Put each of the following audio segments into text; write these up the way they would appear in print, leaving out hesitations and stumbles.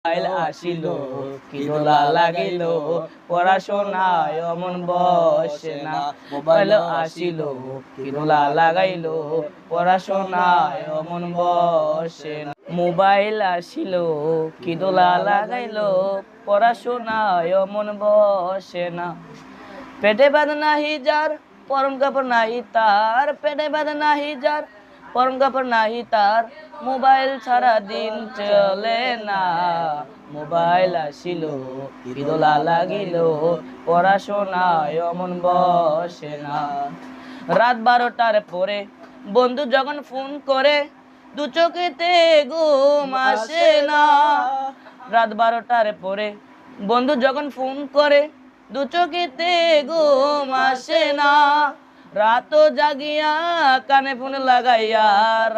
Mobile আসিল কি দোলা লাগিল পড়াশোনায় মন বসে না। মোবাইল আসিল কি দোলা লাগাইল পড়াশোনায় মন বসে না। মোবাইল আসিল কি দোলা লাগাইল পড়াশোনায় মন বসে না। পেটে বাঁধ নাহি যার পরম কাপড় নাহি তার, পেটে বাঁধ নাহি যার পরম কাপড় নাহি তার, মোবাইল ছাড়া দিন চলে না। মোবাইল আসিল কি দোলা লাগিল পড়াশোনায় মন বসে না। রাত 12টার পরে বন্ধু যখন ফোন করে দু চোখেতে ঘুম আসে না। রাত 12টার পরে বন্ধু যখন ফোন করে দু চোখেতে ঘুম আসে না। রাত জাগিয়া কানে ফোন লাগাইয়া,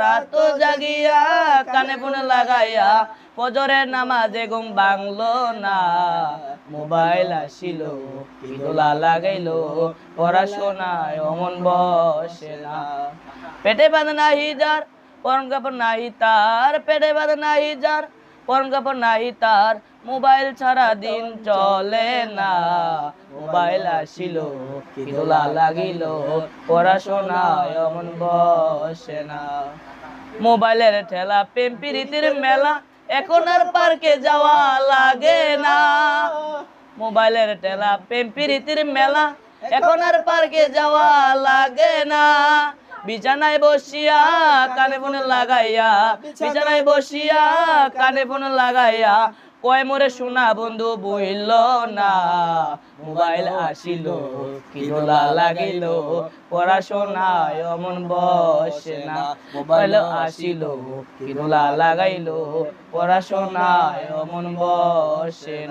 রাত জাগিয়া কানে ফোন লাগাইয়া ফজরের নামাজে ঘুম ভাঙলো না। মোবাইল আসিল কি দোলা লাগাইল পড়াশোনায় মন বসে না। পেটে বাঁধ নাহি যার পরম কাপড় নাহি তার, পেটে বাঁধ নাহি যার পরম কাপড় নাহি তার, মোবাইল ছাড়া দিন চলে না। মোবাইল আসিল কি দোলা লাগিল পড়াশোনায় মন বসে না। মোবাইলের ঠেলা প্রেম প্রীতির মেলা এখন আর পার্কে যাওয়া লাগে না। মোবাইলের ঠেলা প্রেম প্রীতির মেলা এখন আর পার্কে যাওয়া লাগে না। বিছানায় বসিয়া কানে ফোন লাগাইয়া, বিছানায় বসিয়া কানে ফোন লাগাইয়া কয় মোরে শোনা বন্ধু বইল না। মোবাইল আসিল কি দোলা লাগিল পড়াশোনায় মন বসে না। মোবাইল আসিল কি দোলা লাগাইল পড়াশোনায় মন বসে না।